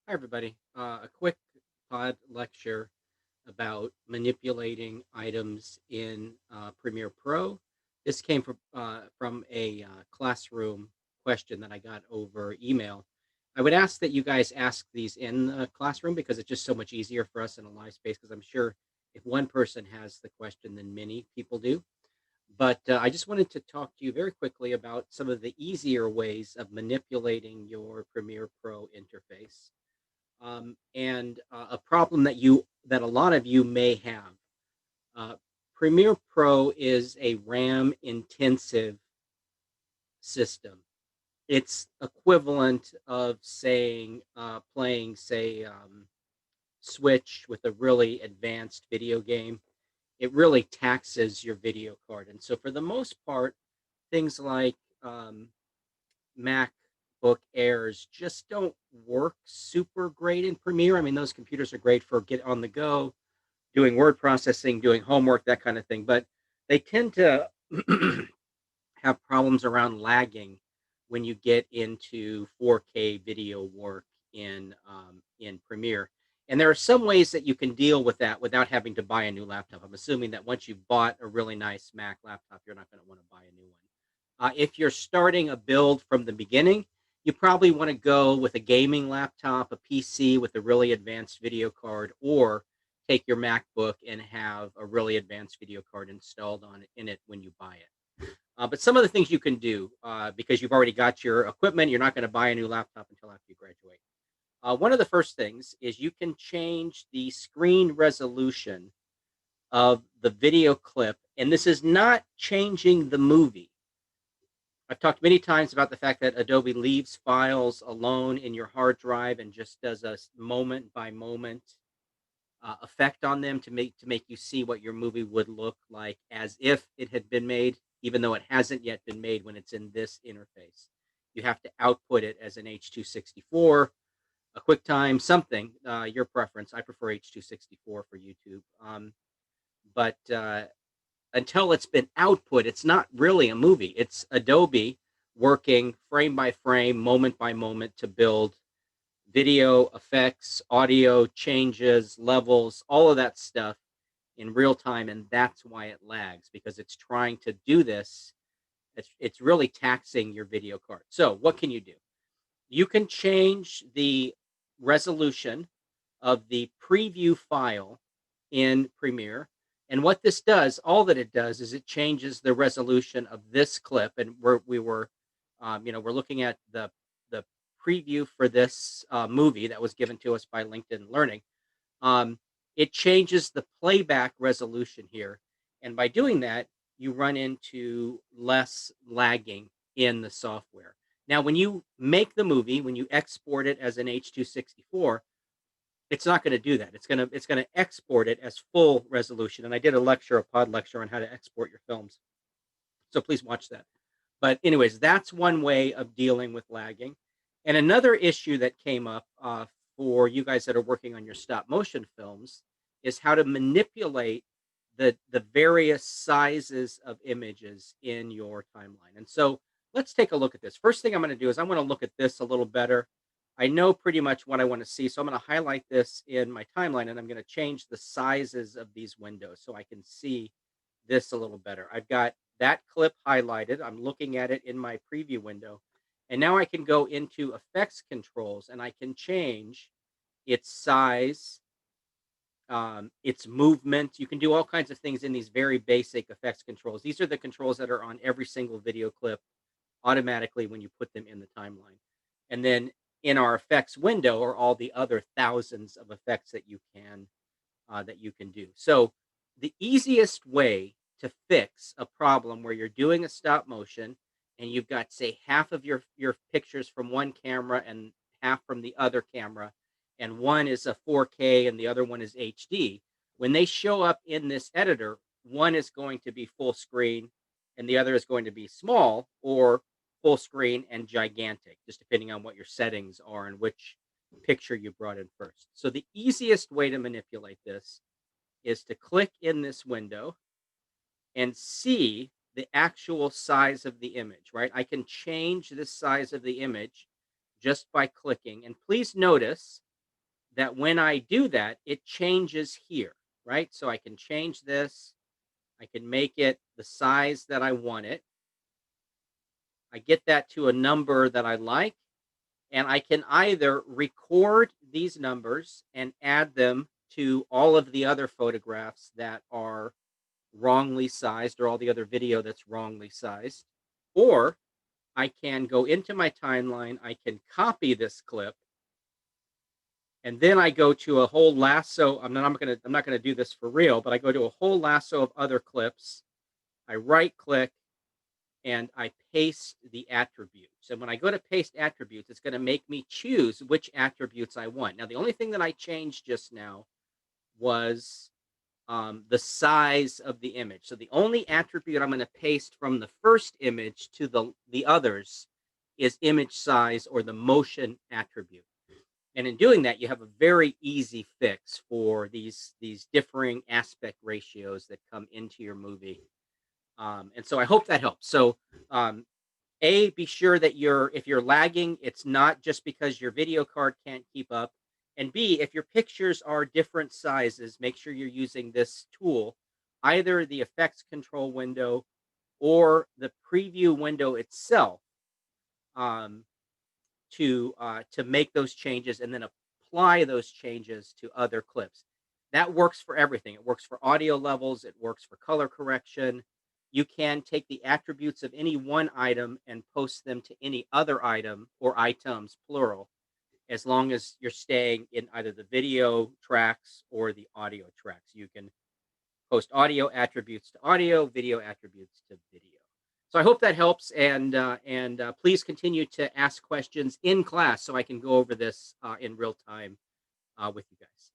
Hi, everybody. A quick pod lecture about manipulating items in Premiere Pro. This came from a classroom question that I got over email. I would ask that you guys ask these in the classroom because it's just so much easier for us in a live space. Because I'm sure if one person has the question, then many people do. But I just wanted to talk to you very quickly about some of the easier ways of manipulating your Premiere Pro interface and a problem that a lot of you may have. Uh, Premiere Pro is a RAM intensive system. It's equivalent of saying playing, say, Switch with a really advanced video game. It really taxes your video card, and so for the most part, things like MacBook Airs just don't work super great in Premiere. I mean, those computers are great for get on the go, doing word processing, doing homework, that kind of thing. But they tend to have problems around lagging when you get into 4K video work in Premiere. And there are some ways that you can deal with that without having to buy a new laptop. I'm assuming that once you've bought a really nice Mac laptop, you're not going to want to buy a new one. If you're starting a build from the beginning, you probably want to go with a gaming laptop, a PC with a really advanced video card, or take your MacBook and have a really advanced video card installed on it in it when you buy it. But some of the things you can do because you've already got your equipment, you're not going to buy a new laptop until after you graduate. One of the first things is you can change the screen resolution of the video clip, and this is not changing the movie. I've talked many times about the fact that Adobe leaves files alone in your hard drive and just does a moment by moment effect on them to make you see what your movie would look like as if it had been made, even though it hasn't yet been made when it's in this interface. You have to output it as an H.264, a QuickTime, something, your preference. I prefer H.264 for YouTube. But until it's been output, it's not really a movie. It's Adobe working frame by frame, moment by moment to build video effects, audio changes, levels, all of that stuff in real time. And that's why it lags because it's trying to do this. It's really taxing your video card. So, what can you do? You can change the resolution of the preview file in Premiere. And what this does, all that it does, is it changes the resolution of this clip. And we're looking at the preview for this movie that was given to us by LinkedIn Learning. Um, it changes the playback resolution here, and by doing that, you run into less lagging in the software. Now, when you make the movie, when you export it as an H.264, it's not going to do that. It's going to export it as full resolution. And I did a pod lecture on how to export your films. So please watch that. But anyways, that's one way of dealing with lagging. And another issue that came up for you guys that are working on your stop motion films is how to manipulate the various sizes of images in your timeline. And so let's take a look at this. First thing I'm going to do is I want to look at this a little better. I know pretty much what I want to see. So I'm going to highlight this in my timeline and I'm going to change the sizes of these windows so I can see this a little better. I've got that clip highlighted. I'm looking at it in my preview window. And now I can go into effects controls and I can change its size, its movement. You can do all kinds of things in these very basic effects controls. These are the controls that are on every single video clip automatically when you put them in the timeline. And then in our effects window are all the other thousands of effects that you can do. So the easiest way to fix a problem where you're doing a stop motion and you've got, say, half of your pictures from one camera and half from the other camera, and one is a 4K and the other one is HD. When they show up in this editor, one is going to be full screen and the other is going to be small or full screen and gigantic, just depending on what your settings are and which picture you brought in first. So the easiest way to manipulate this is to click in this window and see the actual size of the image, right? I can change the size of the image just by clicking. And please notice that when I do that, it changes here, right? So I can change this. I can make it the size that I want it. I get that to a number that I like, and I can either record these numbers and add them to all of the other photographs that are wrongly sized or all the other video that's wrongly sized, or I can go into my timeline, I can copy this clip, and then I go to a whole lasso. I'm not gonna do this for real, but I go to a whole lasso of other clips. I right click and I paste the attributes. And when I go to paste attributes, it's going to make me choose which attributes I want. Now, the only thing that I changed just now was the size of the image. So the only attribute I'm going to paste from the first image to the others is image size, or the motion attribute. And in doing that, you have a very easy fix for these differing aspect ratios that come into your movie. And so I hope that helps. So um, be sure that if you're lagging, it's not just because your video card can't keep up. And B, if your pictures are different sizes, make sure you're using this tool, either the effects control window or the preview window itself, um, to make those changes and then apply those changes to other clips. That works for everything. It works for audio levels. It works for color correction. You can take the attributes of any one item and post them to any other item, or items, plural, as long as you're staying in either the video tracks or the audio tracks. You can post audio attributes to audio, video attributes to video. So I hope that helps, and please continue to ask questions in class so I can go over this in real time with you guys.